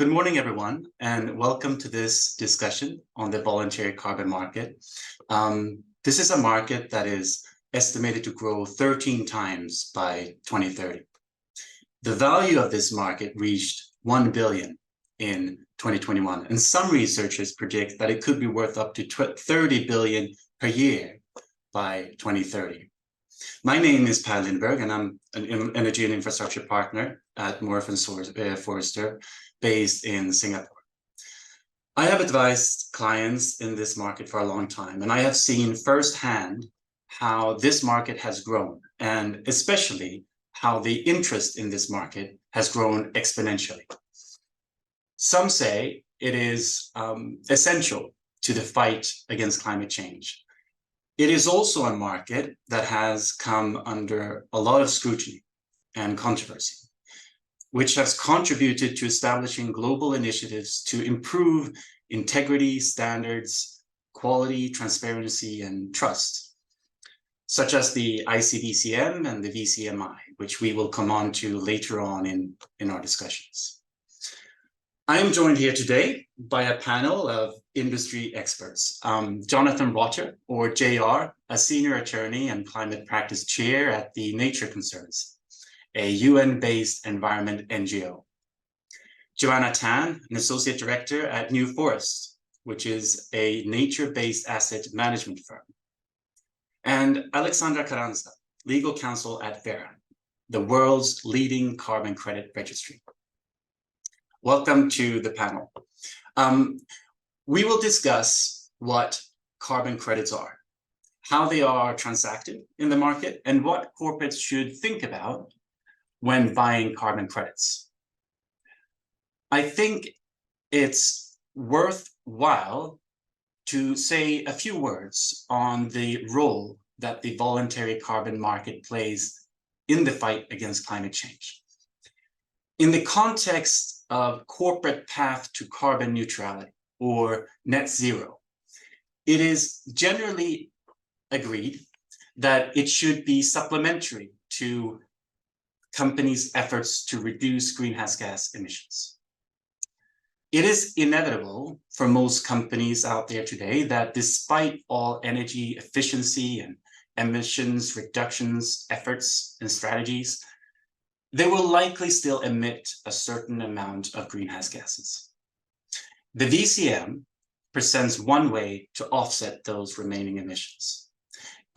Good morning, everyone, and welcome to this discussion on the voluntary carbon market. This is a market that is estimated to grow 13 times by 2030. The value of this market reached 1 billion in 2021, and some researchers predict that it could be worth up to 30 billion per year by 2030. My name is Per Lindberg, and I'm an energy and infrastructure partner at Morrison Foerster, based in Singapore. I have advised clients in this market for a long time, and I have seen firsthand how this market has grown, and especially how the interest in this market has grown exponentially. Some say it is essential to the fight against climate change. It is also a market that has come under a lot of scrutiny and controversy, which has contributed to establishing global initiatives to improve integrity, standards, quality, transparency, and trust, such as the ICVCM and the VCMI, which we will come on to later on in our discussions. I am joined here today by a panel of industry experts. Jonathan Rotter, or JR, a senior attorney and climate practice chair at the Nature Conservancy, a UN-based environment NGO. Joanna Tan, an associate director at New Forest, which is a nature-based asset management firm. And Alexandra Carranza, legal counsel at Vera, the world's leading carbon credit registry. Welcome to the panel. We will discuss what carbon credits are, how they are transacted in the market, and what corporates should think about when buying carbon credits. I think it's worthwhile to say a few words on the role that the voluntary carbon market plays in the fight against climate change. In the context of corporate path to carbon neutrality or net zero, it is generally agreed that it should be supplementary to companies' efforts to reduce greenhouse gas emissions. It is inevitable for most companies out there today that despite all energy efficiency and emissions reductions efforts and strategies, they will likely still emit a certain amount of greenhouse gases. The VCM presents one way to offset those remaining emissions.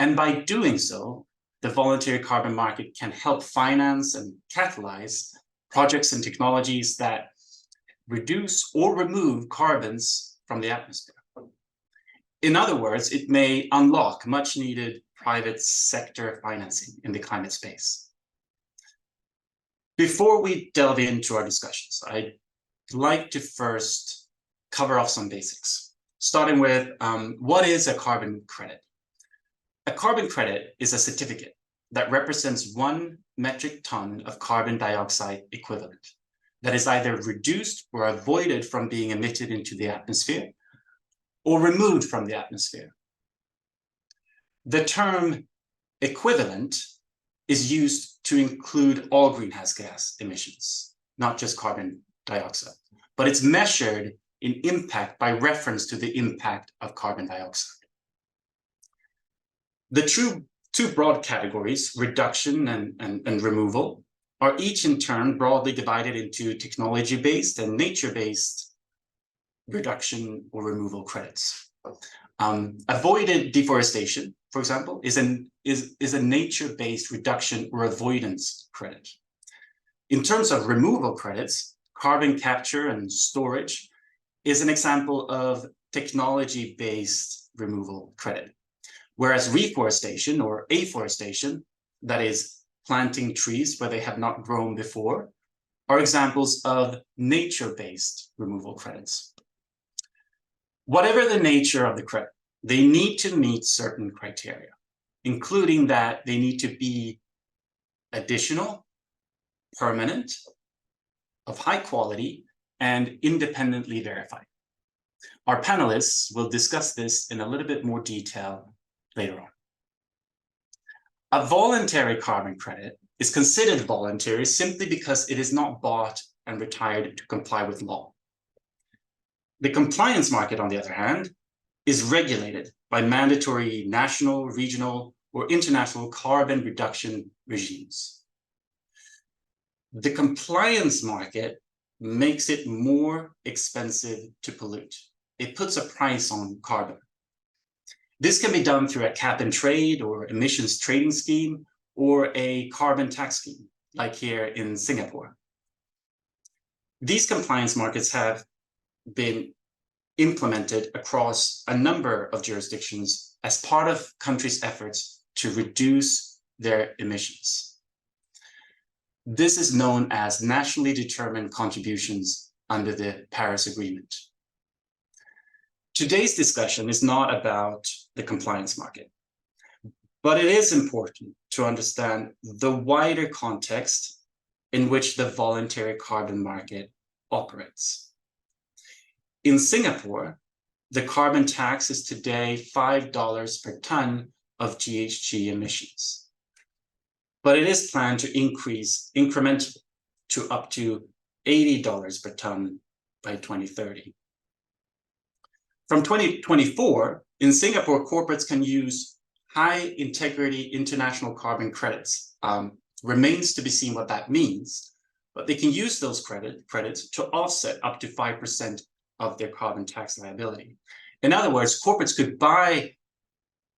And by doing so, the voluntary carbon market can help finance and catalyze projects and technologies that reduce or remove carbons from the atmosphere. In other words, it may unlock much needed private sector financing in the climate space. Before we delve into our discussions, I'd like to first cover off some basics, starting with what is a carbon credit? A carbon credit is a certificate that represents 1 metric ton of carbon dioxide equivalent that is either reduced or avoided from being emitted into the atmosphere or removed from the atmosphere. The term equivalent is used to include all greenhouse gas emissions, not just carbon dioxide, but it's measured in impact by reference to the impact of carbon dioxide. The two broad categories, reduction and removal, are each in turn broadly divided into technology-based and nature-based reduction or removal credits. Avoided deforestation, for example, is a nature-based reduction or avoidance credit. In terms of removal credits, carbon capture and storage is an example of technology-based removal credit. Whereas reforestation or afforestation, that is planting trees where they have not grown before, are examples of nature-based removal credits. Whatever the nature of the credit, they need to meet certain criteria, including that they need to be additional, permanent, of high quality, and independently verified. Our panelists will discuss this in a little bit more detail later on. A voluntary carbon credit is considered voluntary simply because it is not bought and retired to comply with law. The compliance market, on the other hand, is regulated by mandatory national, regional, or international carbon reduction regimes. The compliance market makes it more expensive to pollute. It puts a price on carbon. This can be done through a cap and trade or emissions trading scheme or a carbon tax scheme, like here in Singapore. These compliance markets have been implemented across a number of jurisdictions as part of countries' efforts to reduce their emissions. This is known as nationally determined contributions under the Paris Agreement. Today's discussion is not about the compliance market, but it is important to understand the wider context in which the voluntary carbon market operates. In Singapore, the carbon tax is today $5 per ton of GHG emissions, but it is planned to increase incrementally to up to $80 per ton by 2030. From 2024, in Singapore, corporates can use high integrity international carbon credits. Remains to be seen what that means, but they can use those credits to offset up to 5% of their carbon tax liability. In other words, corporates could buy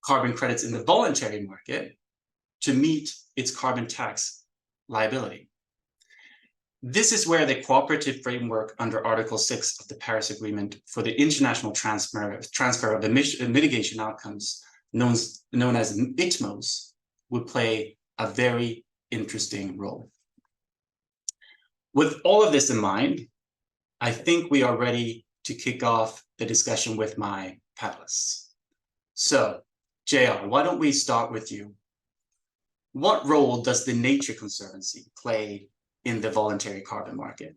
carbon credits in the voluntary market to meet its carbon tax liability. This is where the cooperative framework under Article 6 of the Paris Agreement for the international transfer of mitigation outcomes, known as ITMOs, would play a very interesting role. With all of this in mind, I think we are ready to kick off the discussion with my panelists. So, JR, why don't we start with you? What role does the Nature Conservancy play in the voluntary carbon market?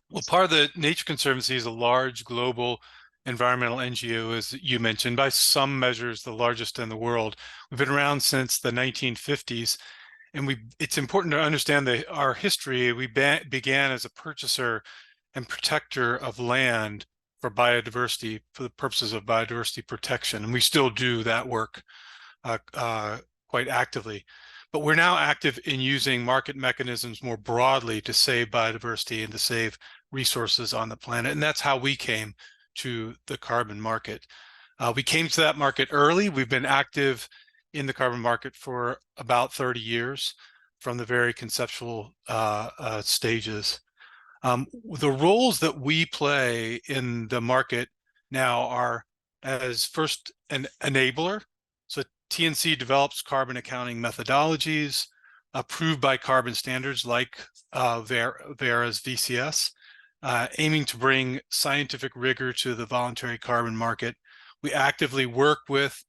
Well, part of the Nature Conservancy is a large global environmental NGO, as you mentioned, by some measures the largest in the world. We've been around since the 1950s, and it's important to understand our history. We began as a purchaser and protector of land for biodiversity, for the purposes of biodiversity protection, and we still do that work quite actively. But we're now active in using market mechanisms more broadly to save biodiversity and to save resources on the planet, and that's how we came to the carbon market. We came to that market early. We've been active in the carbon market for about 30 years, from the very conceptual stages. The roles that we play in the market now are as first an enabler. So TNC develops carbon accounting methodologies approved by carbon standards like Vera's VCS, aiming to bring scientific rigor to the voluntary carbon market. We actively work with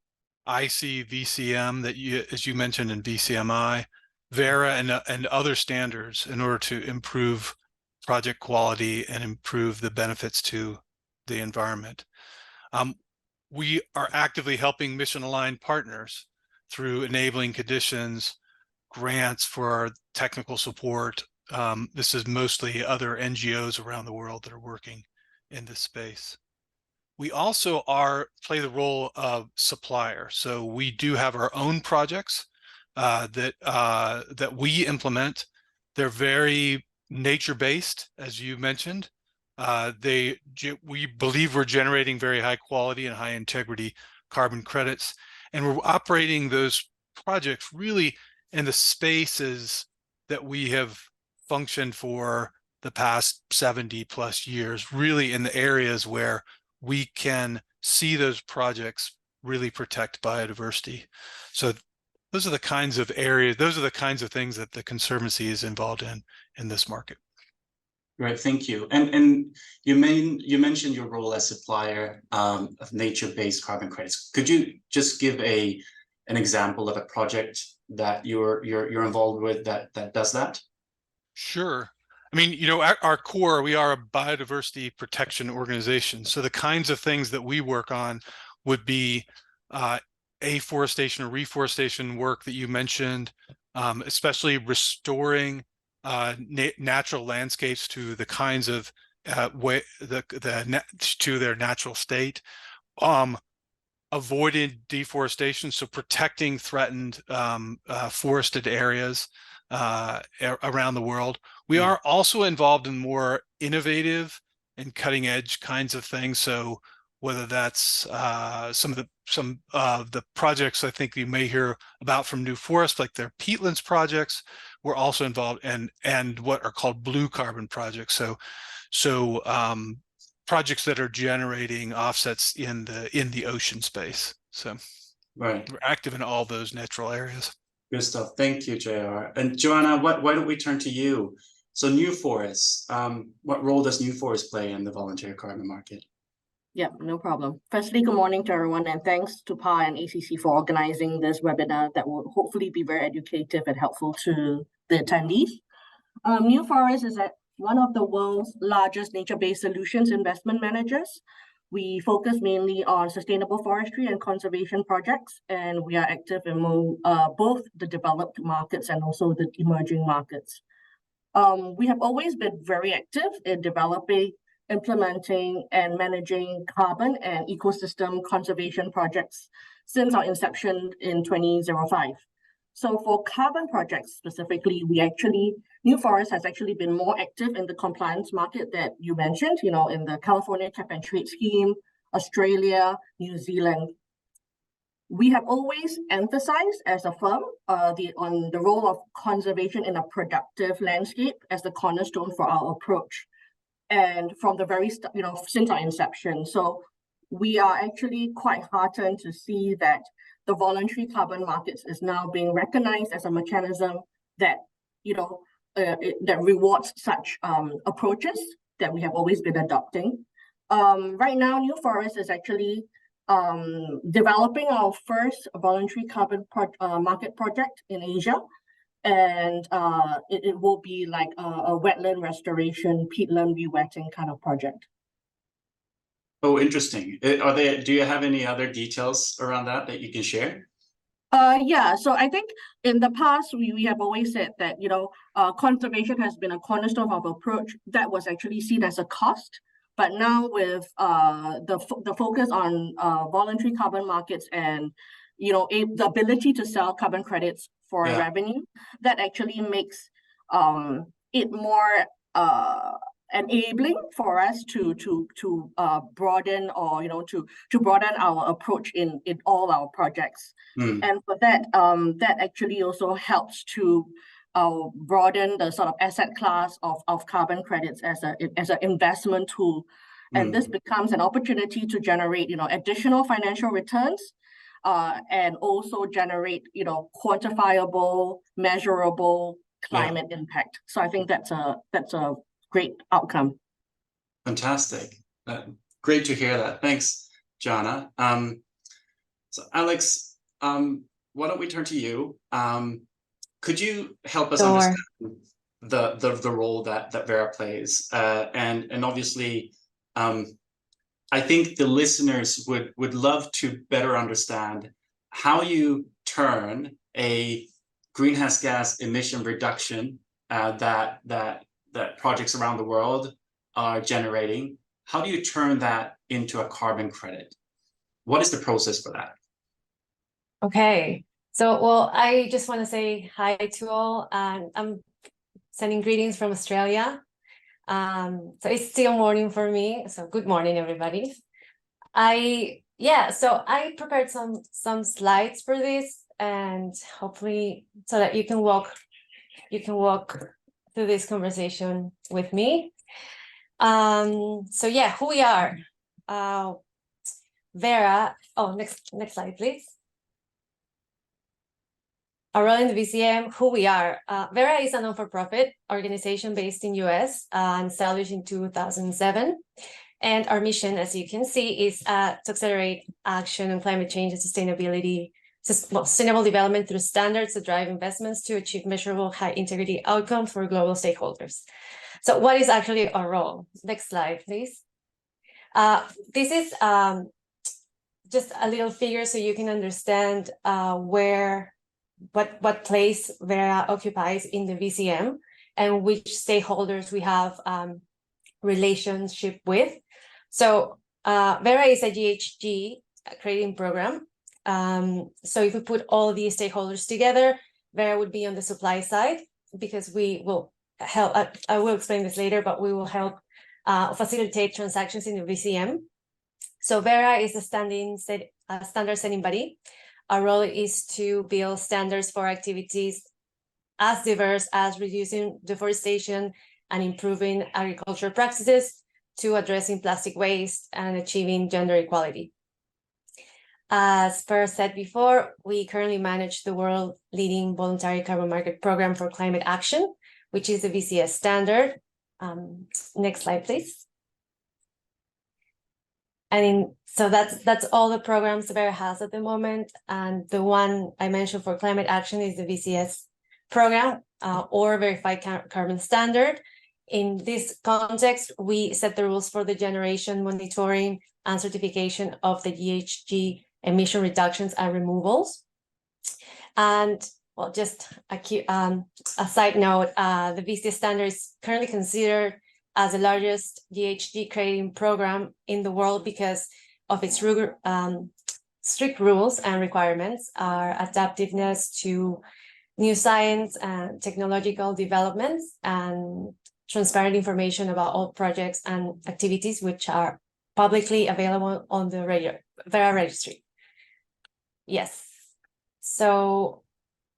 ICVCM, as you mentioned, in VCMI, Vera, and other standards in order to improve project quality and improve the benefits to the environment. We are actively helping mission-aligned partners through enabling conditions, grants for our technical support. This is mostly other NGOs around the world that are working in this space. We also play the role of supplier. So we do have our own projects that we implement. They're very nature-based, as you mentioned. We believe we're generating very high quality and high integrity carbon credits, and we're operating those projects really in the spaces that we have functioned for the past 70 plus years, really in the areas where we can see those projects really protect biodiversity. So those are the kinds of areas, those are the kinds of things that the Conservancy is involved in this market. Right, thank you. And you mentioned your role as supplier of nature-based carbon credits. Could you just give an example of a project that you're involved with that does that? Sure. I mean, you know, our core, we are a biodiversity protection organization. So the kinds of things that we work on would be afforestation or reforestation work that you mentioned, especially restoring natural landscapes to the kinds of to their natural state. Avoided deforestation, so protecting threatened forested areas around the world. We are also involved in more innovative and cutting edge kinds of things. So whether that's some of the projects I think you may hear about from New Forest, like their peatlands projects, we're also involved and what are called blue carbon projects. So projects that are generating offsets in the ocean space. So Right. we're active in all those natural areas. Good stuff. Thank you, JR. And Joanna, why don't we turn to you? So New Forest, what role does New Forest play in the voluntary carbon market? Yeah, no problem. Firstly, good morning to everyone, and thanks to PA and ACC for organizing this webinar that will hopefully be very educative and helpful to the attendees. New Forest is one of the world's largest nature-based solutions investment managers. We focus mainly on sustainable forestry and conservation projects, and we are active in both the developed markets and also the emerging markets. We have always been very active in developing, implementing, and managing carbon and ecosystem conservation projects since our inception in 2005. So for carbon projects specifically, New Forest has actually been more active in the compliance market that you mentioned, in the California Cap and Trade Scheme, Australia, New Zealand. We have always emphasized as a firm on the role of conservation in a productive landscape as the cornerstone for our approach. And from the very start, since our inception. So we are actually quite heartened to see that the voluntary carbon markets is now being recognized as a mechanism that, that rewards such approaches that we have always been adopting. Right now, New Forest is actually developing our first voluntary carbon market project in Asia. And it will be like a wetland restoration, peatland rewetting kind of project. Oh, interesting. Do you have any other details around that you can share? Yeah, so I think in the past, we have always said that, conservation has been a cornerstone of approach that was actually seen as a cost. But now with the focus on voluntary carbon markets and, the ability to sell carbon credits for revenue, that actually makes it more enabling for us to broaden or to broaden our approach in all our projects. And for that that actually also helps to broaden the sort of asset class of carbon credits as an investment tool. And this becomes an opportunity to generate additional financial returns and also generate quantifiable, measurable climate impact. So I think that's a great outcome. Fantastic. Great to hear that. Thanks, Jana. So Alex, why don't we turn to you? Could you help us understand the role that Vera plays? And obviously, I think the listeners would love to better understand how you turn a greenhouse gas emission reduction that projects around the world are generating. How do you turn that into a carbon credit? What is the process for that? Okay, so well, I just want to say hi to all. I'm sending greetings from Australia. So it's still morning for me. So good morning, everybody. So I prepared some slides for this, and hopefully so that you can walk through this conversation with me. So yeah, who we are. Vera. Oh, next slide, please. Our role in the VCM, who we are. Vera is a non-for-profit organization based in US and established in 2007. And our mission, as you can see, is to accelerate action on climate change and sustainable development through standards that drive investments to achieve measurable high integrity outcome for global stakeholders. So what is actually our role? Next slide, please. This is just a little figure so you can understand what place Vera occupies in the VCM and which stakeholders we have relationship with. So Vera is a GHG creating program. So if we put all the stakeholders together, Vera would be on the supply side, because we will help, I will explain this later, but we will help facilitate transactions in the VCM. So Vera is a standard setting body. Our role is to build standards for activities as diverse as reducing deforestation and improving agricultural practices, to addressing plastic waste and achieving gender equality. As Per said before, we currently manage the world-leading voluntary carbon market program for climate action, which is the VCS standard. Next slide, please. So that's all the programs Vera has at the moment. And the one I mentioned for climate action is the VCS program, or Verified Carbon Standard. In this context, we set the rules for the generation, monitoring, and certification of the GHG emission reductions and removals. And well, just a side note, the VCS standard is currently considered as the largest GHG creating program in the world because of its strict rules and requirements, our adaptiveness to new science and technological developments, and transparent information about all projects and activities which are publicly available on the Vera registry. Yes. So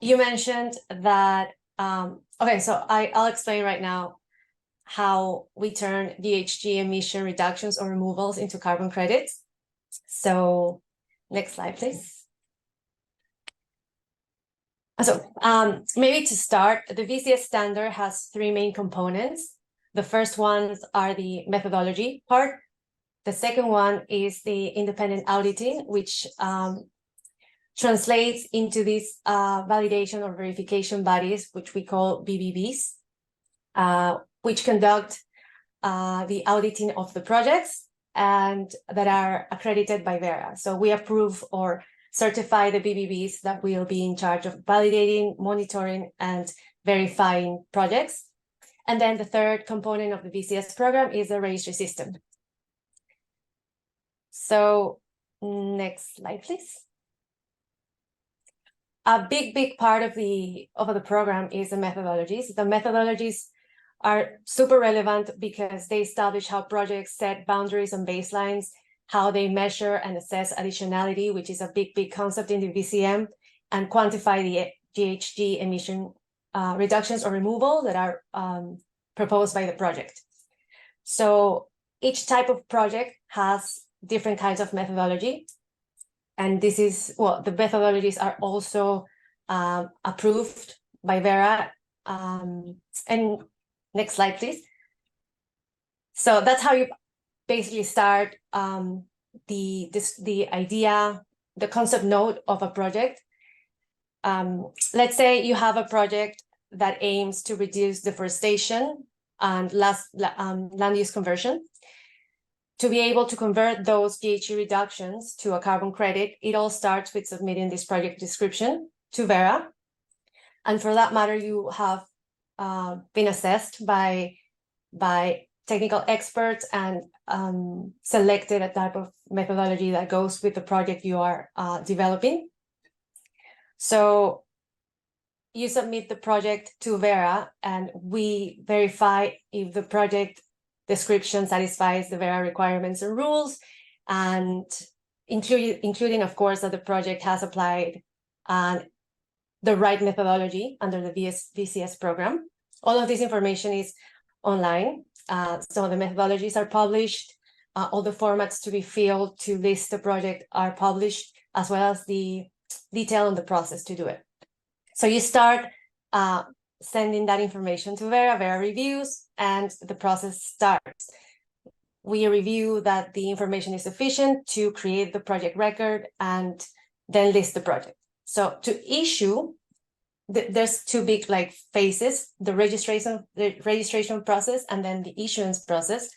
you mentioned that, okay, so I'll explain right now how we turn GHG emission reductions or removals into carbon credits. So next slide, please. So maybe to start, the VCS standard has three main components. The first ones are the methodology part. The second one is the independent auditing, which translates into these validation or verification bodies, which we call BBBs, which conduct the auditing of the projects and that are accredited by Vera. So we approve or certify the BBBs that will be in charge of validating, monitoring, and verifying projects. And then the third component of the VCS program is the registry system. So next slide, please. A big part of the program is the methodologies. The methodologies are super relevant because they establish how projects set boundaries and baselines, how they measure and assess additionality, which is a big concept in the VCM, and quantify the GHG emission reductions or removal that are proposed by the project. So each type of project has different kinds of methodology. And this is, well, the methodologies are also approved by Vera. And next slide, please. So that's how you basically start the idea, the concept note of a project. Let's say you have a project that aims to reduce deforestation and land use conversion. To be able to convert those GHG reductions to a carbon credit, it all starts with submitting this project description to Vera. And for that matter, you have been assessed by technical experts and selected a type of methodology that goes with the project you are developing. So you submit the project to Vera, and we verify if the project description satisfies the Vera requirements and rules, and including, of course, that the project has applied the right methodology under the VCS program. All of this information is online. So the methodologies are published, all the formats to be filled to list the project are published, as well as the detail on the process to do it. So you start sending that information to Vera, Vera reviews, and the process starts. We review that the information is sufficient to create the project record and then list the project. So to issue, there's two big phases, the registration process and then the issuance process.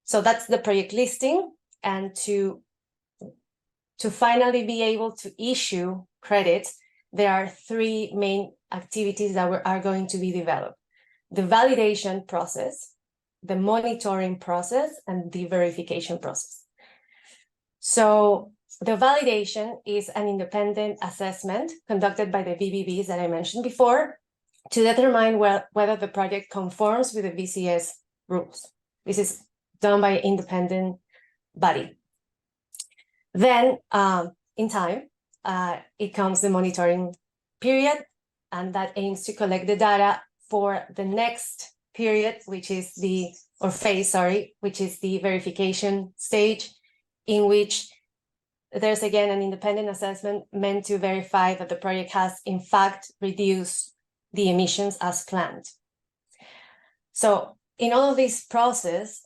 So that's the project listing, and to finally be able to issue credits, there are three main activities that are going to be developed. The validation process, the monitoring process and the verification process. So the validation is an independent assessment conducted by the VBBs that I mentioned before to determine whether the project conforms with the VCS rules. This is done by an independent body. Then in time, it comes the monitoring period, and that aims to collect the data for the next period, which is which is the verification stage, in which there's again an independent assessment meant to verify that the project has in fact reduced the emissions as planned. So in all of this process,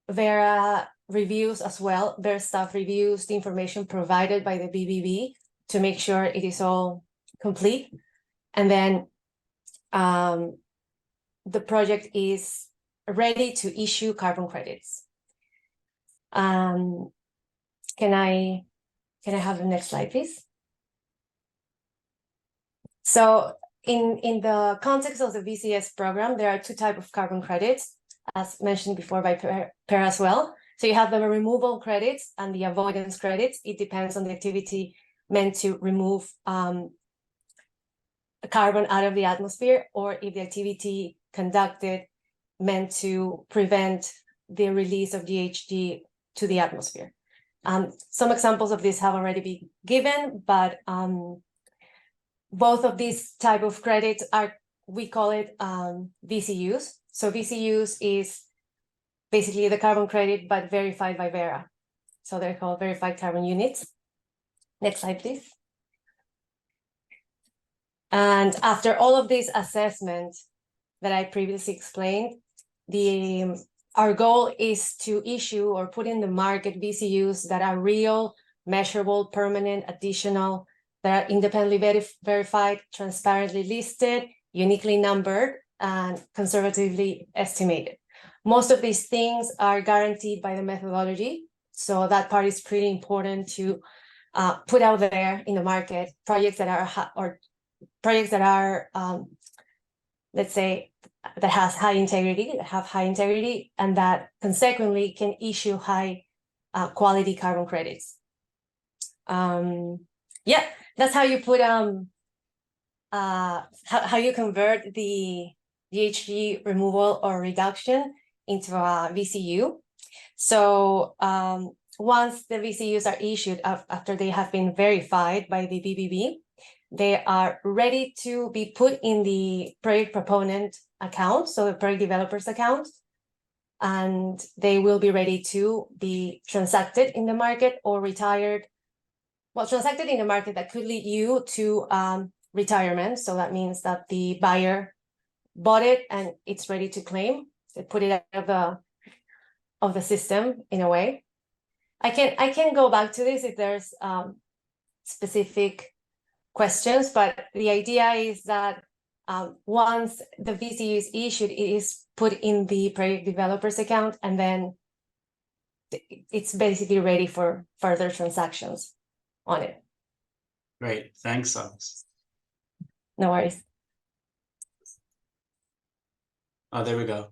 Vera reviews as well, their staff reviews the information provided by the BBB to make sure it is all complete. And then the project is ready to issue carbon credits. Can I have the next slide, please? So in the context of the VCS program, there are two types of carbon credits, as mentioned before by Per as well. So you have the removal credits and the avoidance credits. It depends on the activity meant to remove carbon out of the atmosphere, or if the activity conducted meant to prevent the release of GHG to the atmosphere. Some examples of this have already been given, but both of these type of credits are, we call it VCUs. So VCUs is basically the carbon credit, but verified by Vera. So they're called verified carbon units. Next slide, please. And after all of this assessment that I previously explained, our goal is to issue or put in the market VCUs that are real, measurable, permanent, additional, that are independently verified, transparently listed, uniquely numbered, and conservatively estimated. Most of these things are guaranteed by the methodology, so that part is pretty important to put out there in the market. Projects that are let's say, that have high integrity, and that consequently can issue high quality carbon credits. Yeah, that's how you put how you convert the GHG removal or reduction into a VCU. So once the VCUs are issued after they have been verified by the BBB, they are ready to be put in the project proponent account, so the project developer's account, and they will be ready to be transacted in the market or retired. Well, transacted in the market, that could lead you to retirement. So that means that the buyer bought it and it's ready to claim. They put it out of the system in a way. I can go back to this if there's specific questions, but the idea is that once the VCU is issued, it is put in the project developer's account, and then it's basically ready for further transactions on it. Great, thanks, Alex. No worries. Oh, there we go.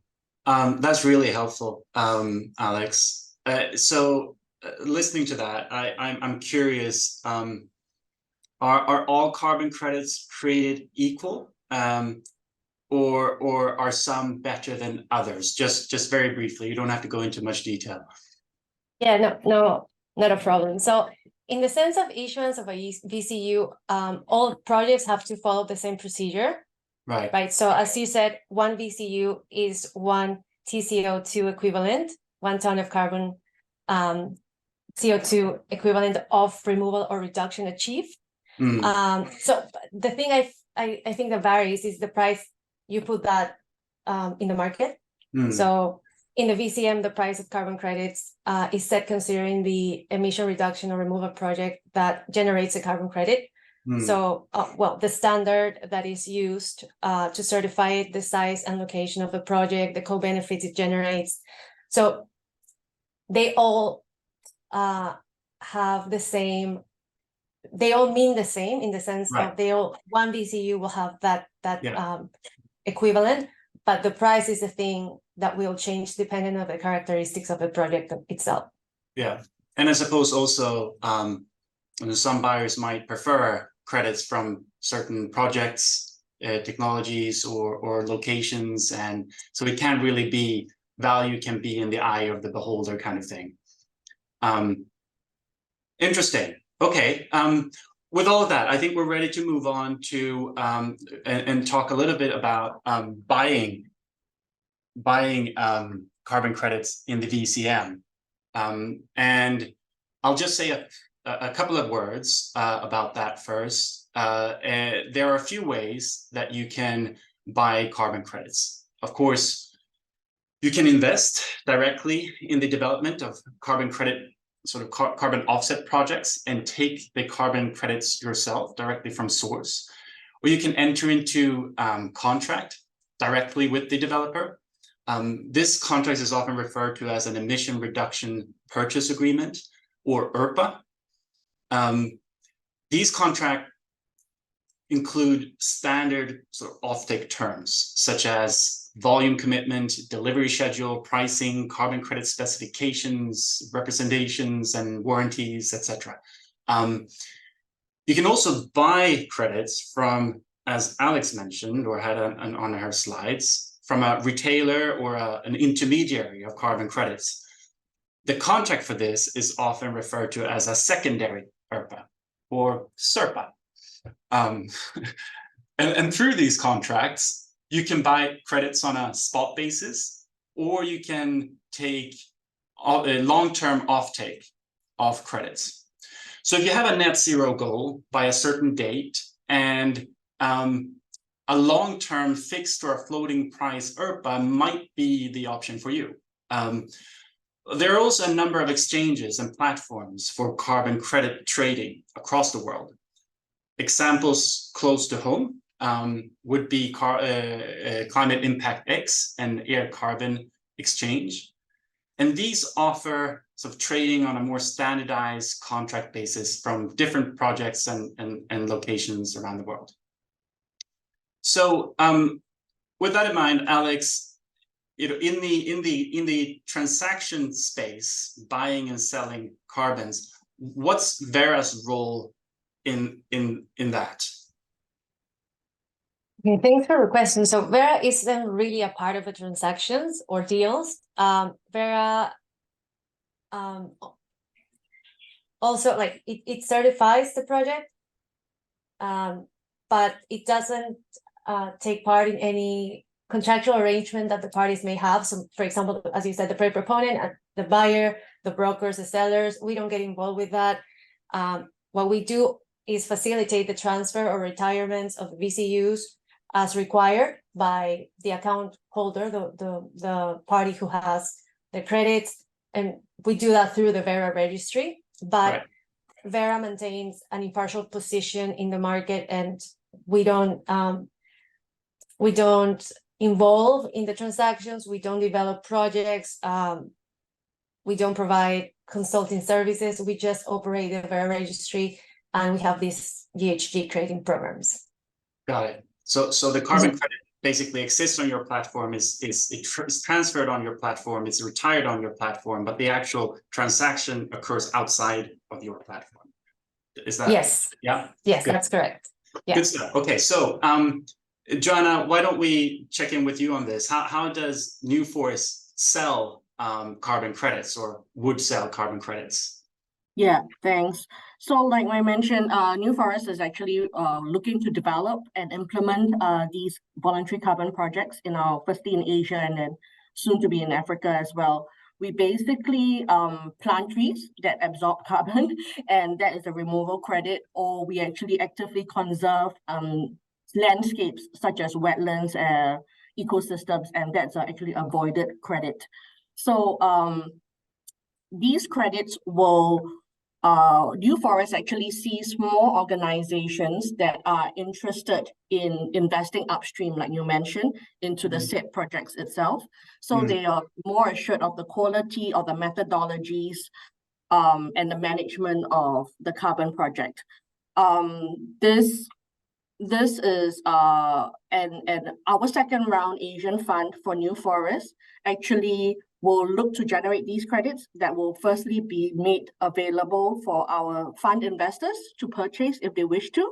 That's really helpful, Alex. So listening to that, I'm curious. Are all carbon credits created equal, or are some better than others? Just very briefly. You don't have to go into much detail. Yeah, no, not a problem. So in the sense of issuance of a VCU, all projects have to follow the same procedure. Right. So as you said, one VCU is one TCO2 equivalent, 1 ton of carbon CO2 equivalent of removal or reduction achieved. So the thing I think that varies is the price you put that in the market. So in the VCM, the price of carbon credits is set considering the emission reduction or removal project that generates a carbon credit. So, well, the standard that is used to certify it, the size and location of the project, the co-benefits it generates. So they all have the same, they all mean the same in the sense of they all, one VCU will have that equivalent, but the price is a thing that will change depending on the characteristics of the project itself. Yeah, and I suppose also some buyers might prefer credits from certain projects, technologies, or locations, and so it can't really be, value can be in the eye of the beholder kind of thing. Interesting. Okay. With all of that, I think we're ready to move on to and talk a little bit about buying carbon credits in the VCM. And I'll just say a couple of words about that first. There are a few ways that you can buy carbon credits. Of course, you can invest directly in the development of carbon credit, sort of carbon offset projects, and take the carbon credits yourself directly from source. Or you can enter into contract directly with the developer. This contract is often referred to as an emission reduction purchase agreement, or ERPA. These contracts include standard sort of offtake terms, such as volume commitment, delivery schedule, pricing, carbon credit specifications, representations, and warranties, etc. You can also buy credits from, as Alex mentioned, or had on her slides, from a retailer or an intermediary of carbon credits. The contract for this is often referred to as a secondary ERPA, or SERPA. And through these contracts, you can buy credits on a spot basis, or you can take a long-term offtake of credits. So if you have a net zero goal by a certain date and a long-term fixed or a floating price ERPA might be the option for you. There are also a number of exchanges and platforms for carbon credit trading across the world. Examples close to home would be Climate Impact X and Air Carbon Exchange. And these offer sort of trading on a more standardized contract basis from different projects and locations around the world. So with that in mind, Alex, you know, in the transaction space, buying and selling carbons, what's Vera's role in that? Okay, thanks for the question. So Vera isn't really a part of the transactions or deals. Vera also, like, it certifies the project, but it doesn't take part in any contractual arrangement that the parties may have. So, for example, as you said, the pre-proponent, the buyer, the brokers, the sellers, we don't get involved with that. What we do is facilitate the transfer or retirements of VCUs as required by the account holder, the party who has the credits, and we do that through the Vera registry. But Right. Vera maintains an impartial position in the market, and we don't involve in the transactions. We don't develop projects. We don't provide consulting services. We just operate the Vera registry, and we have these GHG trading programs. Got it. So the carbon credit basically exists on your platform, is transferred on your platform, it's retired on your platform, but the actual transaction occurs outside of your platform. Is that? Yes. Yeah. Yes, Good. that's correct. Yeah. Good stuff. Okay, so Joanna, why don't we check in with you on this? How does New Forest sell carbon credits, or would sell carbon credits? Yeah, thanks. So like I mentioned, New Forest is actually looking to develop and implement these voluntary carbon projects firstly in Asia and then soon to be in Africa as well. We basically plant trees that absorb carbon, and that is a removal credit, or we actually actively conserve landscapes such as wetlands, ecosystems, and that's actually a voided credit. So these credits will New Forest actually sees more organizations that are interested in investing upstream, like you mentioned, into the said projects itself. So they are more assured of the quality of the methodologies and the management of the carbon project. This is and our second round Asian fund for new forests actually will look to generate these credits that will firstly be made available for our fund investors to purchase if they wish to.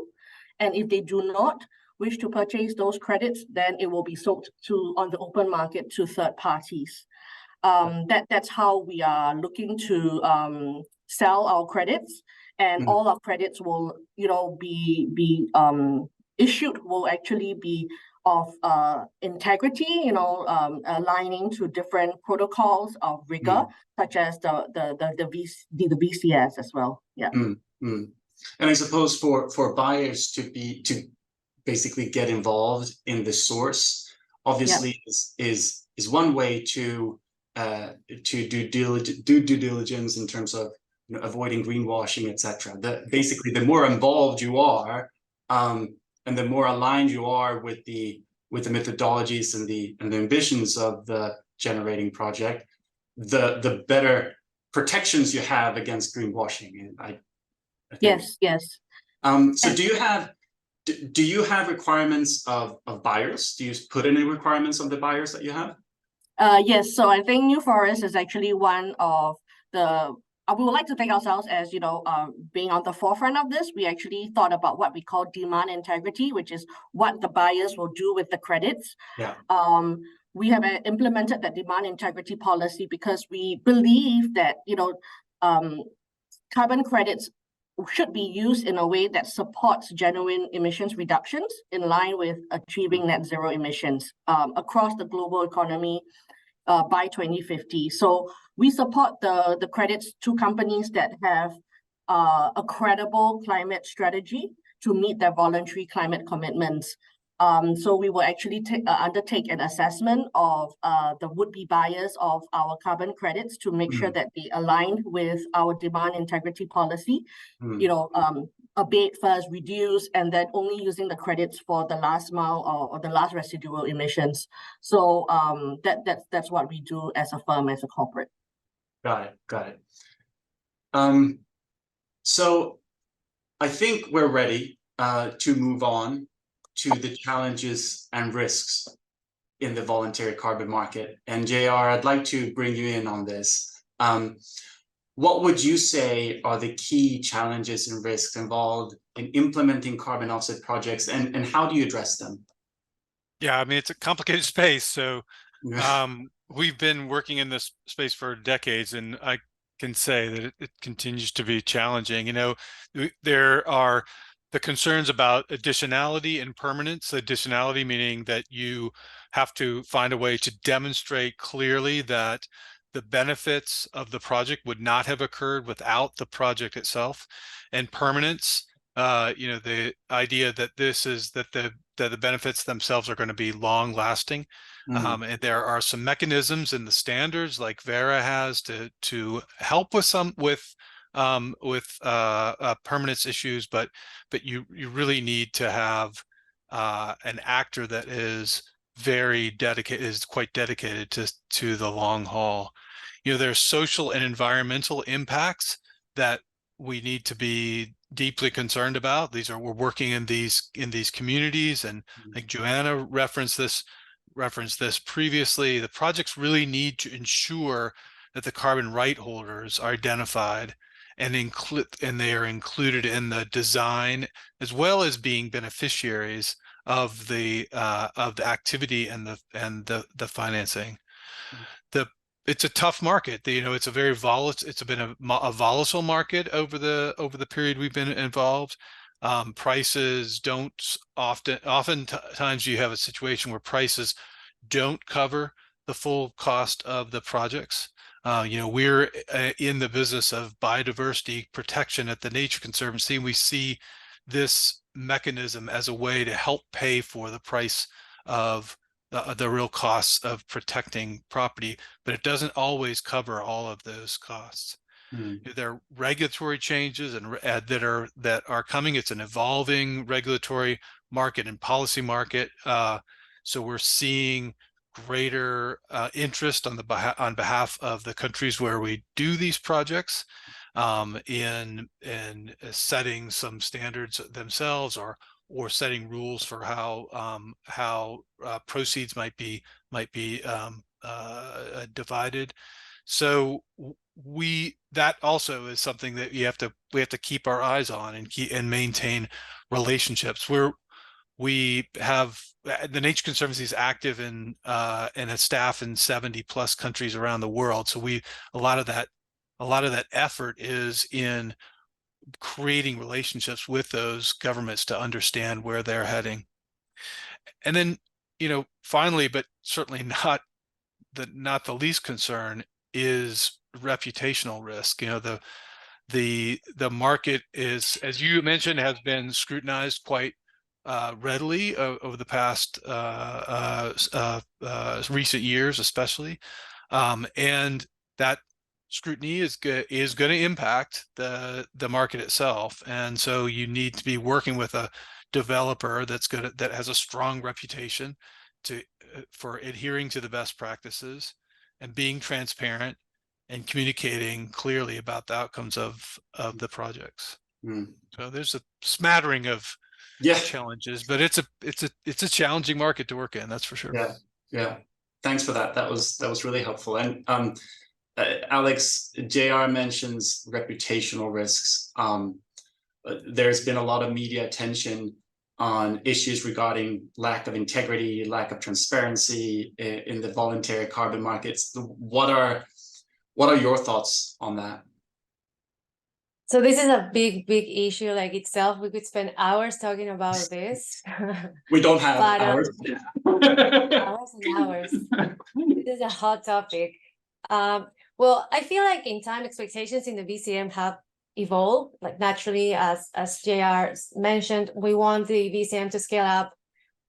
And if they do not wish to purchase those credits, then it will be sold on the open market to third parties. That's how we are looking to sell our credits, and all our credits will, be issued will actually be of integrity, aligning to different protocols of rigor, such as the VCS as well. Yeah. And I suppose for buyers to basically get involved in the source, obviously is one way to do due diligence in terms of avoiding greenwashing, etc. Basically, the more involved you are, and the more aligned you are with the methodologies and the ambitions of the generating project, the better protections you have against greenwashing. I think. Yes. So do you have requirements of buyers? Do you put any requirements on the buyers that you have? Yes, so I think New Forest is actually one of the, we would like to thank ourselves as, being on the forefront of this. We actually thought about what we call demand integrity, which is what the buyers will do with the credits. Yeah. We have implemented that demand integrity policy because we believe that, carbon credits should be used in a way that supports genuine emissions reductions in line with achieving net zero emissions across the global economy by 2050. So we support the credits to companies that have a credible climate strategy to meet their voluntary climate commitments. So we will actually undertake an assessment of the would-be buyers of our carbon credits to make sure that they align with our demand integrity policy. Abate first, reduce, and then only using the credits for the last mile or the last residual emissions. So that's what we do as a firm, as a corporate. Got it. So I think we're ready to move on to the challenges and risks in the voluntary carbon market. And JR, I'd like to bring you in on this. What would you say are the key challenges and risks involved in implementing carbon offset projects, and how do you address them? Yeah, I mean, it's a complicated space. So we've been working in this space for decades, and I can say that it continues to be challenging. There are the concerns about additionality and permanence. Additionality meaning that you have to find a way to demonstrate clearly that the benefits of the project would not have occurred without the project itself. And permanence, the idea that the benefits themselves are going to be long lasting. And there are some mechanisms in the standards like Vera has to help with permanence issues, but you really need to have an actor that is quite dedicated to the long haul. There's social and environmental impacts that we need to be deeply concerned about. We're working in these communities, and like Joanna referenced this previously. The projects really need to ensure that the carbon right holders are identified and they are included in the design, as well as being beneficiaries of the activity and the financing. It's a tough market. It's a very volatile. It's been a volatile market over the period we've been involved. Prices don't oftentimes you have a situation where prices don't cover the full cost of the projects. We're in the business of biodiversity protection at the Nature Conservancy, and we see this mechanism as a way to help pay for the price of the real costs of protecting property, but it doesn't always cover all of those costs. There are regulatory changes that are coming. It's an evolving regulatory market and policy market. So we're seeing greater interest on behalf of the countries where we do these projects in setting some standards themselves, or setting rules for how proceeds might be divided. So that also is something that we have to keep our eyes on and maintain relationships. We have the Nature Conservancy is active in a staff in 70 plus countries around the world. So a lot of that effort is in creating relationships with those governments to understand where they're heading. And then, finally, but certainly not the least concern, is reputational risk. The market is, as you mentioned, has been scrutinized quite readily over the past recent years, especially, and that scrutiny is going to impact the market itself. And so you need to be working with a developer that has a strong reputation for adhering to the best practices and being transparent and communicating clearly about the outcomes of the projects. So there's a smattering of challenges, but it's a challenging market to work in, that's for sure. Yeah. Thanks for that. That was really helpful. And Alex, JR mentions reputational risks. There's been a lot of media attention on issues regarding lack of integrity, lack of transparency in the voluntary carbon markets. What are your thoughts on that? So this is a big issue like itself. We could spend hours talking about this. We don't have hours. Hours and hours. This is a hot topic. Well, I feel like in time expectations in the VCM have evolved, like naturally, as JR mentioned, we want the VCM to scale up,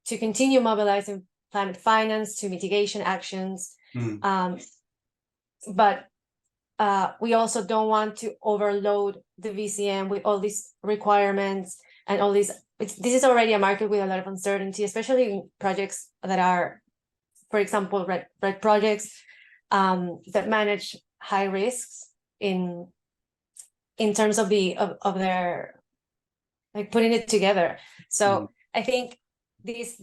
to continue mobilizing climate finance to mitigation actions. But we also don't want to overload the VCM with all these requirements and all these. This is already a market with a lot of uncertainty, especially in projects that are, for example, red projects that manage high risks in terms of their like putting it together. So I think these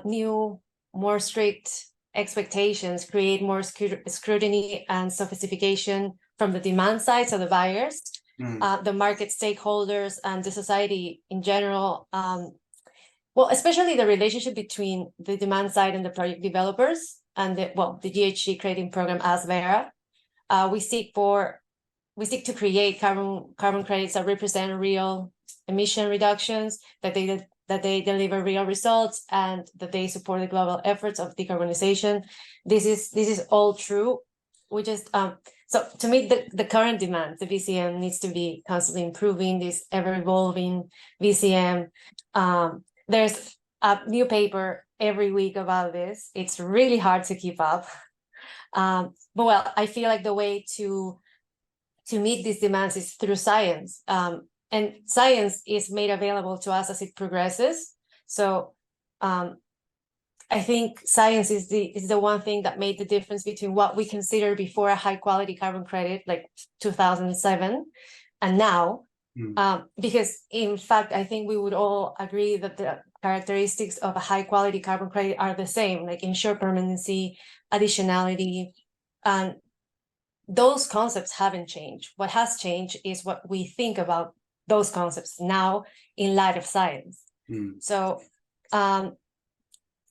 new, more strict expectations create more scrutiny and sophistication from the demand side, so the buyers, the market stakeholders, and the society in general. Well, especially the relationship between the demand side and the project developers and the GHG creating program as Vera. We seek to create carbon credits that represent real emission reductions, that they deliver real results, and that they support the global efforts of decarbonization. This is all true. We just so to meet the current demand, the VCM needs to be constantly improving this ever-evolving VCM. There's a new paper every week about this. It's really hard to keep up. But well, I feel like the way to meet these demands is through science. And science is made available to us as it progresses. So I think science is the one thing that made the difference between what we considered before a high quality carbon credit, like 2007, and now. Because in fact, I think we would all agree that the characteristics of a high quality carbon credit are the same, like ensure permanency, additionality, and those concepts haven't changed. What has changed is what we think about those concepts now in light of science. So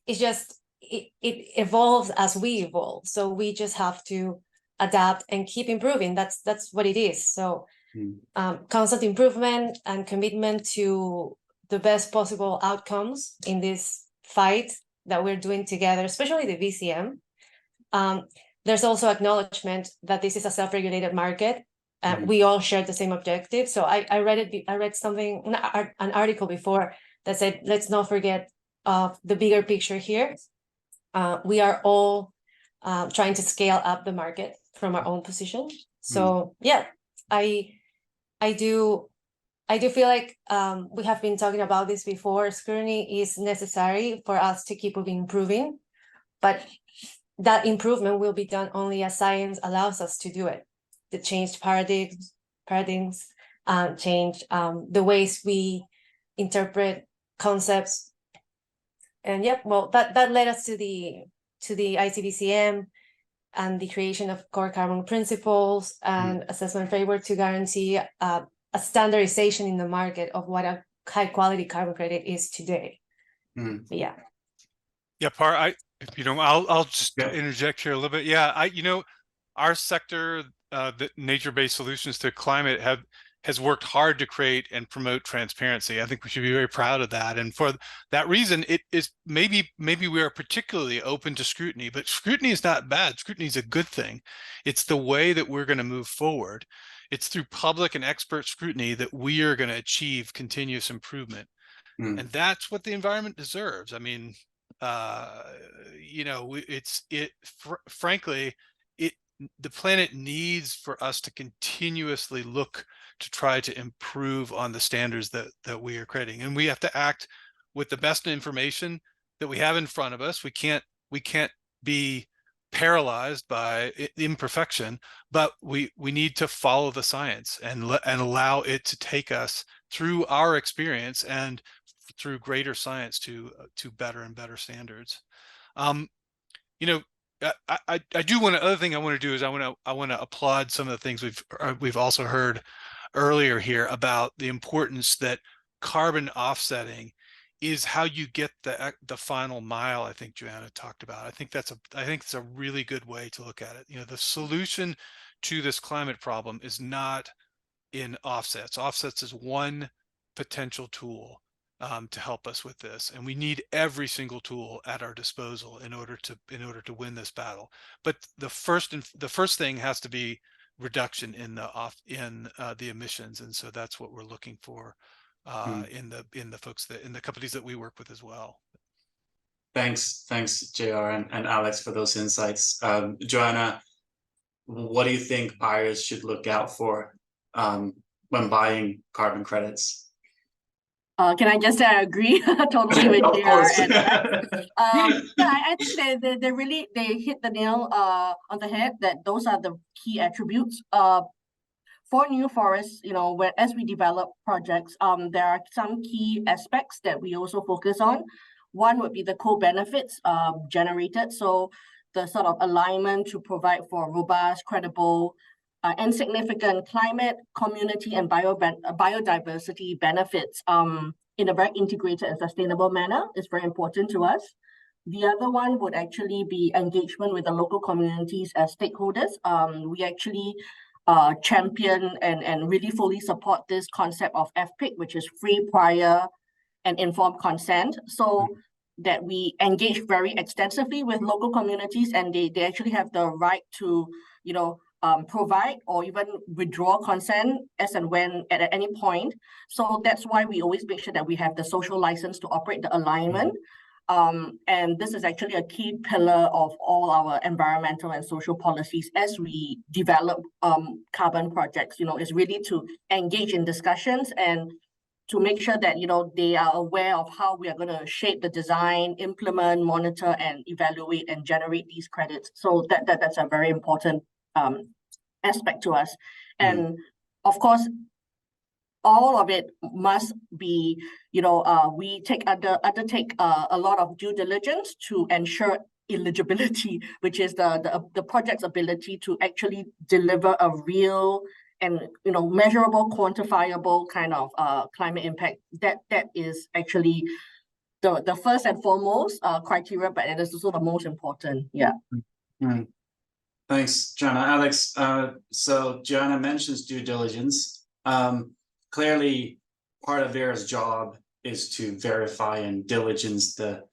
it's just, it evolves as we evolve. So we just have to adapt and keep improving. That's what it is. So constant improvement and commitment to the best possible outcomes in this fight that we're doing together, especially the VCM. There's also acknowledgement that this is a self-regulated market. We all share the same objective. So I read something, an article before that said, let's not forget the bigger picture here. We are all trying to scale up the market from our own position. So yeah, I do feel like we have been talking about this before. Scrutiny is necessary for us to keep improving, but that improvement will be done only as science allows us to do it. The changed paradigms, change the ways we interpret concepts. And yep, well, that led us to the ICBCM and the creation of core carbon principles and assessment framework to guarantee a standardization in the market of what a high quality carbon credit is today. Yeah. Yeah, Par, I'll just Yeah. interject here a little bit. Yeah, our sector, the nature-based solutions to climate has worked hard to create and promote transparency. I think we should be very proud of that. And for that reason, it is maybe we are particularly open to scrutiny, but scrutiny is not bad. Scrutiny is a good thing. It's the way that we're going to move forward. It's through public and expert scrutiny that we are going to achieve continuous improvement. And that's what the environment deserves. I mean, frankly, the planet needs for us to continuously look to try to improve on the standards that we are creating, and we have to act with the best information that we have in front of us. We can't be paralyzed by imperfection, but we need to follow the science and allow it to take us through our experience and through greater science to better and better standards. I do want to, other thing I want to do is I want to applaud some of the things we've also heard earlier here about the importance that carbon offsetting is how you get the final mile. I think Joanna talked about. I think it's a really good way to look at it. The solution to this climate problem is not in offsets. Offsets is one potential tool to help us with this, and we need every single tool at our disposal in order to win this battle. But the first thing has to be reduction in the emissions, and so that's what we're looking for in the folks in the companies that we work with as well. Thanks, JR and Alex, for those insights. Joanna, what do you think buyers should look out for when buying carbon credits? Can I just say I agree totally with Of JR course. and I think they hit the nail on the head, that those are the key attributes. For new forests, as we develop projects, there are some key aspects that we also focus on. One would be the co-benefits generated. So the sort of alignment to provide for robust, credible, and significant climate, community, and biodiversity benefits in a very integrated and sustainable manner is very important to us. The other one would actually be engagement with the local communities as stakeholders. We actually champion and really fully support this concept of FPIC, which is free, prior, and informed consent, so that we engage very extensively with local communities, and they actually have the right to, provide or even withdraw consent as and when at any point. So that's why we always make sure that we have the social license to operate, the alignment. And this is actually a key pillar of all our environmental and social policies as we develop carbon projects. Is really to engage in discussions and to make sure that they are aware of how we are going to shape the design, implement, monitor, and evaluate and generate these credits. So that's a very important aspect to us. And of course, all of it must be, we undertake a lot of due diligence to ensure eligibility, which is the project's ability to actually deliver a real and measurable, quantifiable kind of climate impact. That is actually the first and foremost criteria, but it is also the most important. Yeah. Thanks, Joanna. Alex, so Joanna mentions due diligence. Clearly, part of Vera's job is to verify and diligence the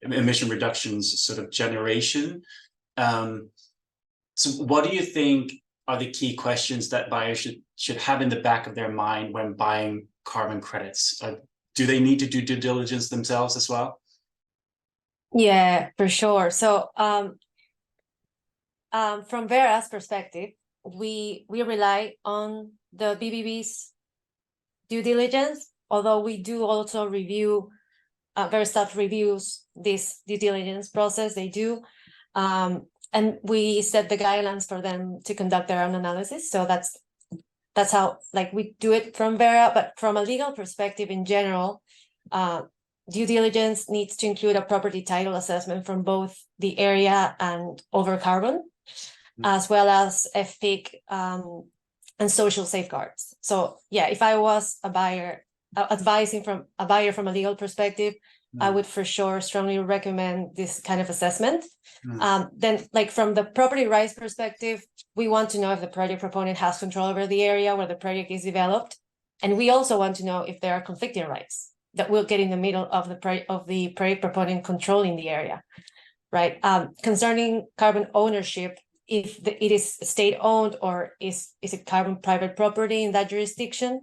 emission reductions sort of generation. So what do you think are the key questions that buyers should have in the back of their mind when buying carbon credits? Do they need to do due diligence themselves as well? Yeah, for sure. So from Vera's perspective, we rely on the BBB's due diligence, although we do also review, Vera staff reviews this due diligence process. They do. And we set the guidelines for them to conduct their own analysis. So that's how we do it from Vera. But from a legal perspective in general, Due diligence needs to include a property title assessment from both the area and over carbon, as well as FPIC and social safeguards. So yeah, if I was a buyer, advising from a buyer from a legal perspective, I would for sure strongly recommend this kind of assessment. Then, like from the property rights perspective, we want to know if the project proponent has control over the area where the project is developed. And we also want to know if there are conflicting rights that will get in the middle of the project proponent controlling the area, right? Concerning carbon ownership, if it is state-owned or is it carbon private property in that jurisdiction?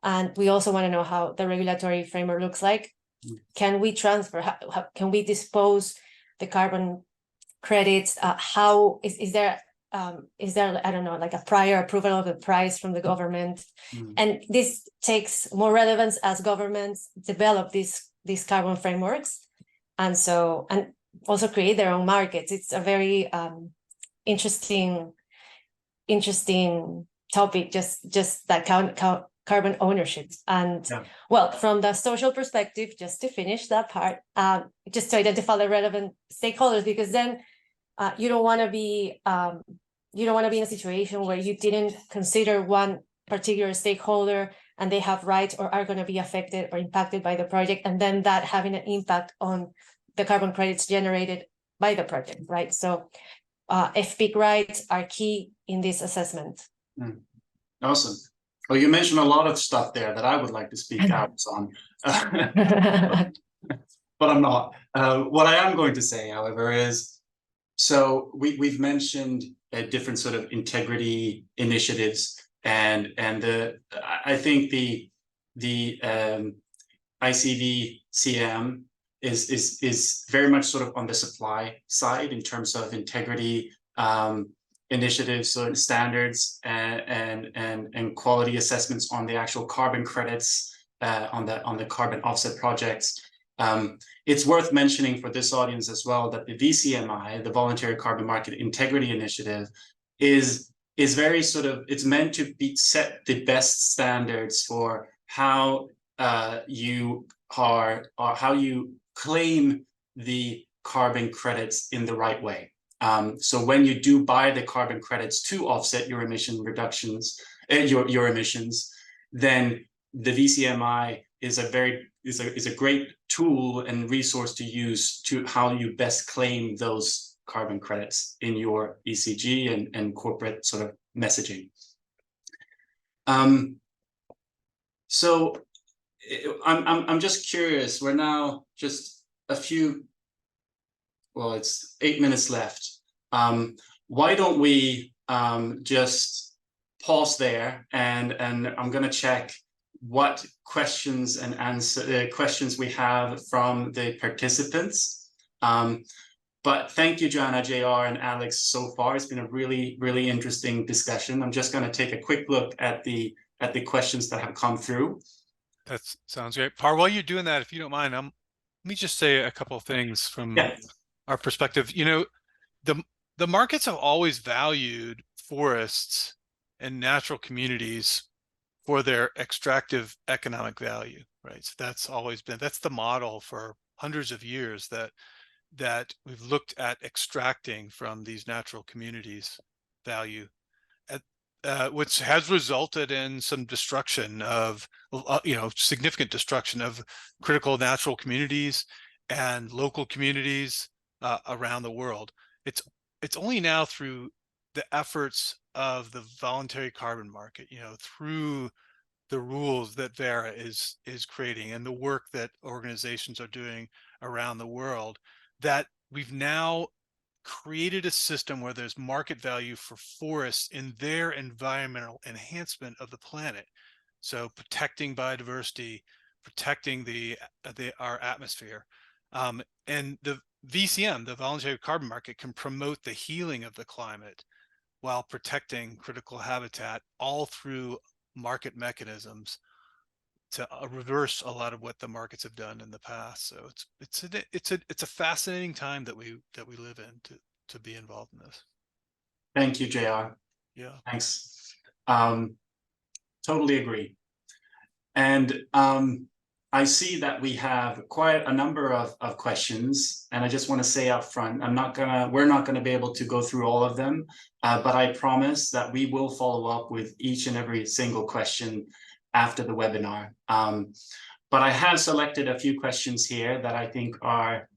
And we also want to know how the regulatory framework looks like. Can we transfer, how can we dispose the carbon credits? Is there, I don't know, like a prior approval of the price from the government? And this takes more relevance as governments develop these carbon frameworks. And also create their own markets. It's a very interesting topic, just that carbon ownership. And well, from the social perspective, just to finish that part, just to identify the relevant stakeholders, because then you don't want to be in a situation where you didn't consider one particular stakeholder and they have rights or are going to be affected or impacted by the project, and then that having an impact on the carbon credits generated by the project, right? So FPIC rights are key in this assessment. Awesome. Well, you mentioned a lot of stuff there that I would like to speak out on, but I'm not. What I am going to say, however, is, so we've mentioned different sort of integrity initiatives, and I think the ICVCM is very much sort of on the supply side in terms of integrity initiatives, so standards and quality assessments on the actual carbon credits, on the carbon offset projects. It's worth mentioning for this audience as well that the VCMI, the Voluntary Carbon Market Integrity Initiative, is very sort of, it's meant to set the best standards for how you claim the carbon credits in the right way. So when you do buy the carbon credits to offset your emission reductions, your emissions, then the VCMI is a great tool and resource to use to how you best claim those carbon credits in your ECG and corporate sort of messaging. So I'm just curious. We're now just a few. Well, it's 8 minutes left. Why don't we just pause there, and I'm going to check what questions and questions we have from the participants. But thank you, Joanna, JR, and Alex so far. It's been a really, really interesting discussion. I'm just going to take a quick look at the questions that have come through. That sounds great. Par, while you're doing that, if you don't mind, let me just say a couple of things from our perspective. You know, the markets have always valued forests and natural communities for their extractive economic value, right? So that's always been, that's the model for hundreds of years that we've looked at extracting from these natural communities value, which has resulted in some destruction of, significant destruction of critical natural communities and local communities around the world. It's only now through the efforts of the voluntary carbon market, through the rules that Vera is creating and the work that organizations are doing around the world, that we've now created a system where there's market value for forests in their environmental enhancement of the planet. So protecting biodiversity, protecting our atmosphere, and the VCM, the voluntary carbon market, can promote the healing of the climate while protecting critical habitat, all through market mechanisms to reverse a lot of what the markets have done in the past. So it's a fascinating time that we live in to be involved in this. Thank you, JR. Yeah. Thanks. Totally agree. And I see that we have quite a number of questions, and I just want to say up front, we're not gonna be able to go through all of them, but I promise that we will follow up with each and every single question after the webinar. But I have selected a few questions here that I think are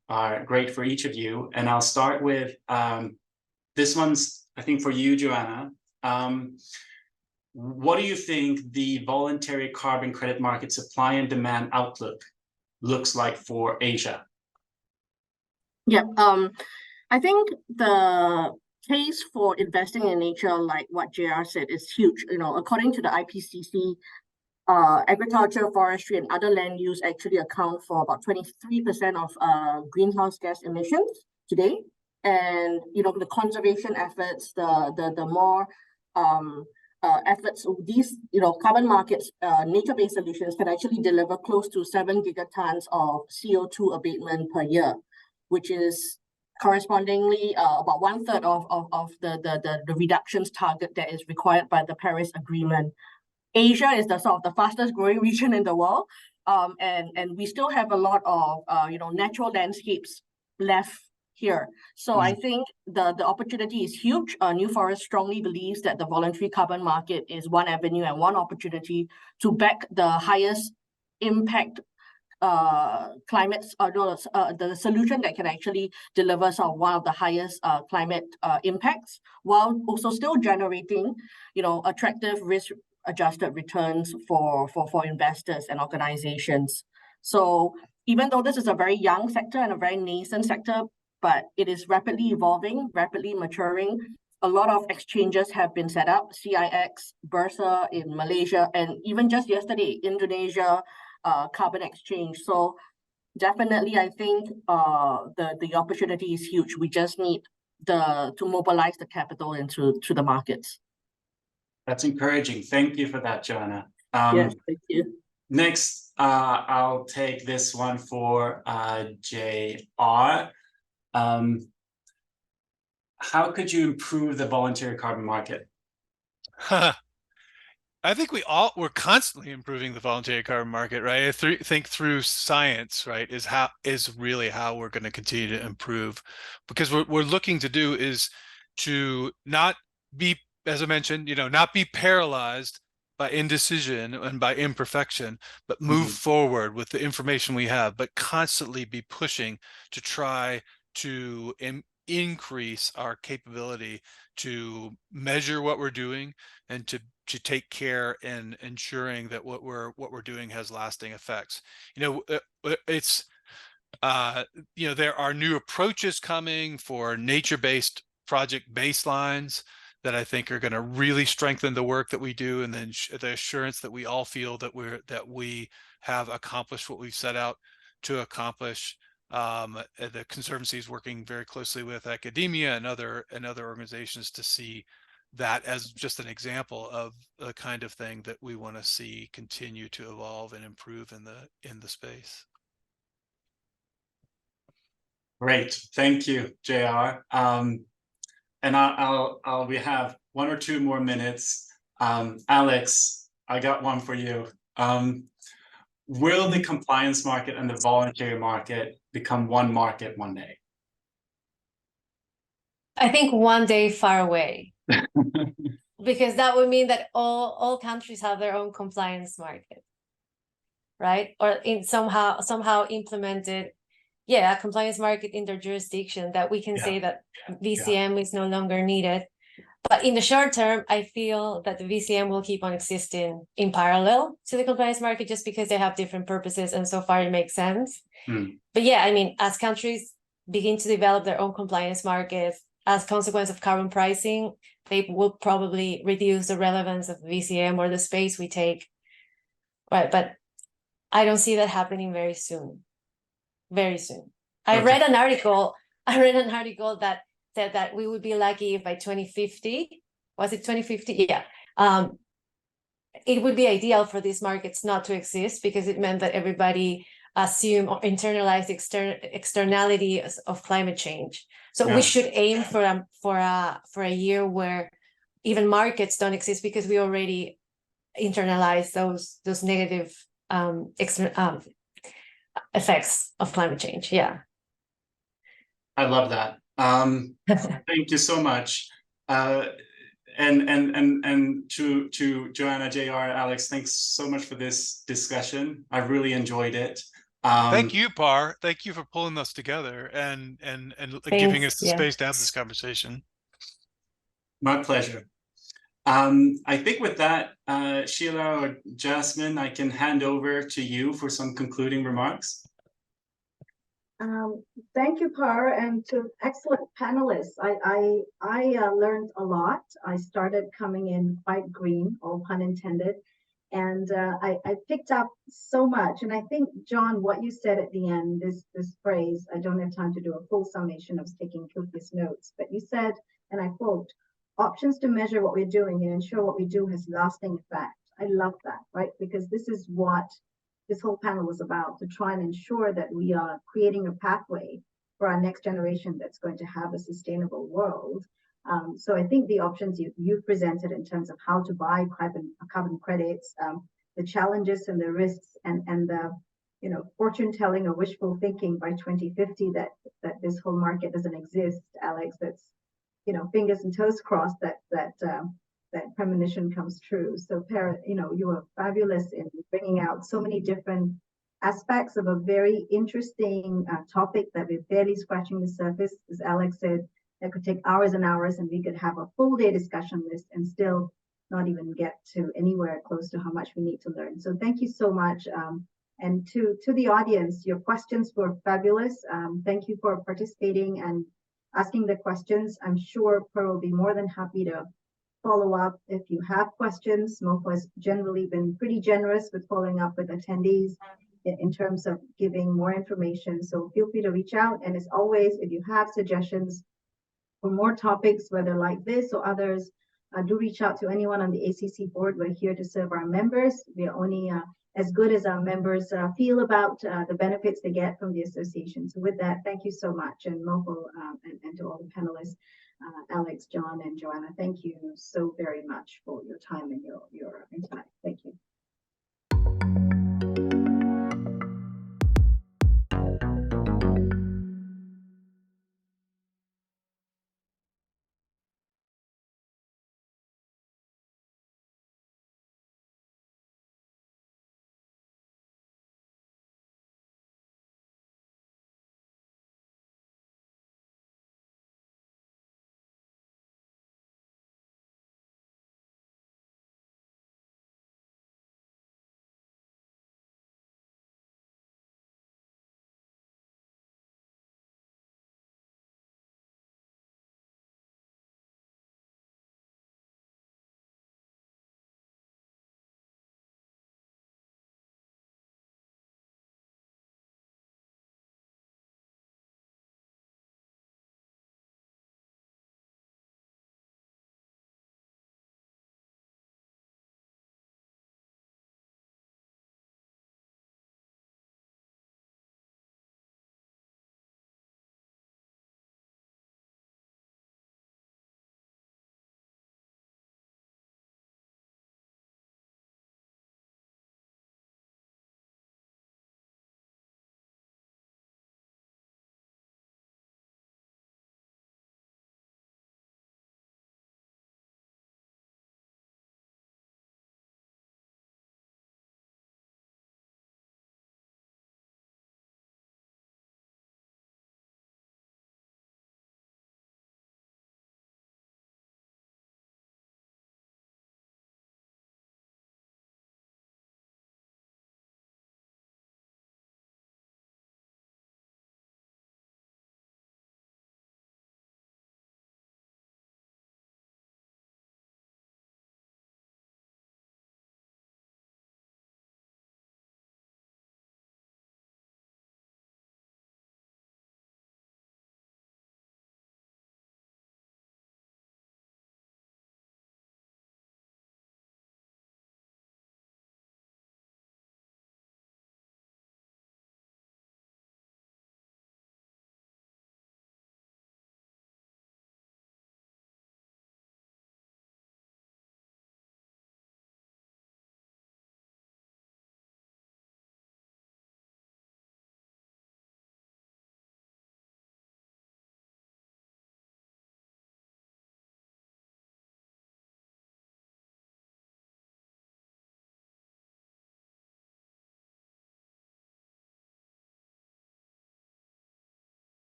great for each of you, and I'll start with this one's, I think, for you, Joanna. What do you think the voluntary carbon credit market supply and demand outlook looks like for Asia? Yeah, I think the case for investing in nature, like what JR said, is huge. According to the IPCC, agriculture, forestry, and other land use actually account for about 23% of greenhouse gas emissions today. And the conservation efforts, the more efforts of these carbon markets, nature-based solutions can actually deliver close to 7 gigatons of CO2 abatement per year, which is correspondingly about 1/3 of the reductions target that is required by the Paris Agreement. Asia is the sort of the fastest growing region in the world, and we still have a lot of natural landscapes left here. So I think the opportunity is huge. New Forest strongly believes that the voluntary carbon market is one avenue and one opportunity to back the highest impact climates, the solution that can actually deliver one of the highest climate impacts, while also still generating attractive risk-adjusted returns for investors and organizations. So even though this is a very young sector and a very nascent sector, but it is rapidly evolving, rapidly maturing. A lot of exchanges have been set up, CIX, Bursa in Malaysia, and even just yesterday, Indonesia carbon exchange. So definitely, I think the opportunity is huge. We just need to mobilize the capital into the markets. That's encouraging. Thank you for that, Joanna. Yes, thank you. Next, I'll take this one for JR. How could you improve the voluntary carbon market? I think we're constantly improving the voluntary carbon market, right? I think through science, right, is really how we're going to continue to improve, because what we're looking to do is to not be, as I mentioned, not be paralyzed by indecision and by imperfection, but move forward with the information we have, but constantly be pushing to try to increase our capability to measure what we're doing and to take care in ensuring that what we're doing has lasting effects. It's there are new approaches coming for nature-based project baselines that I think are going to really strengthen the work that we do, and then the assurance that we all feel that we have accomplished what we've set out to accomplish. The Conservancy is working very closely with academia and other organizations to see that as just an example of the kind of thing that we want to see continue to evolve and improve in the space. Great, thank you, JR. And we have 1 or 2 more minutes. Alex, I got one for you. Will the compliance market and the voluntary market become one market one day? I think one day far away. Because that would mean that all countries have their own compliance market, right? Or somehow implemented, a compliance market in their jurisdiction, that we can say that VCM is no longer needed. But in the short term, I feel that the VCM will keep on existing in parallel to the compliance market, just because they have different purposes, and so far it makes sense. But as countries begin to develop their own compliance markets, as a consequence of carbon pricing, they will probably reduce the relevance of that or the space we take. Right, but I don't see that happening very soon. Very soon. I read an article that said that we would be lucky if by 2050, was it 2050? Yeah. It would be ideal for these markets not to exist, because it meant that everybody assume or internalize externality of climate change. So we should aim for a year where even markets don't exist, because we already internalize those negative effects of climate change. Yeah. I love that. Thank you so much. And to Joanna, JR, Alex, thanks so much for this discussion. I really enjoyed it. Thank you, Par. Thank you for pulling us together and giving us the space to have this conversation. My pleasure. I think with that, Sheila or Jasmine, I can hand over to you for some concluding remarks. Thank you, Par, and to excellent panelists. I learned a lot. I started coming in quite green, all pun intended, and I picked up so much. And I think, John, what you said at the end, this phrase, I don't have time to do a full summation of taking copious notes, but you said, and I quote, options to measure what we're doing and ensure what we do has lasting effect. I love that, right? Because this is what this whole panel was about, to try and ensure that we are creating a pathway for our next generation that's going to have a sustainable world. So I think the options you've presented in terms of how to buy carbon credits, the challenges and the risks, and the fortune telling or wishful thinking by 2050 that this whole market doesn't exist, Alex. That's fingers and toes crossed that premonition comes true. So, Per, you were fabulous in bringing out so many different aspects of a very interesting topic that we're barely scratching the surface. As Alex said, that could take hours and hours, and we could have a full day discussion list and still not even get to anywhere close to how much we need to learn. So thank you so much. And to the audience, your questions were fabulous. Thank you for participating and asking the questions. I'm sure Per will be more than happy to follow up if you have questions. MOFA has generally been pretty generous with following up with attendees in terms of giving more information. So feel free to reach out. And as always, if you have suggestions for more topics, whether like this or others, do reach out to anyone on the ACC board. We're here to serve our members. We are only as good as our members feel about the benefits they get from the association. So with that, thank you so much. And MOFA and to all the panelists, Alex, John, and Joanna, thank you so very much for your time and your insight. Thank you.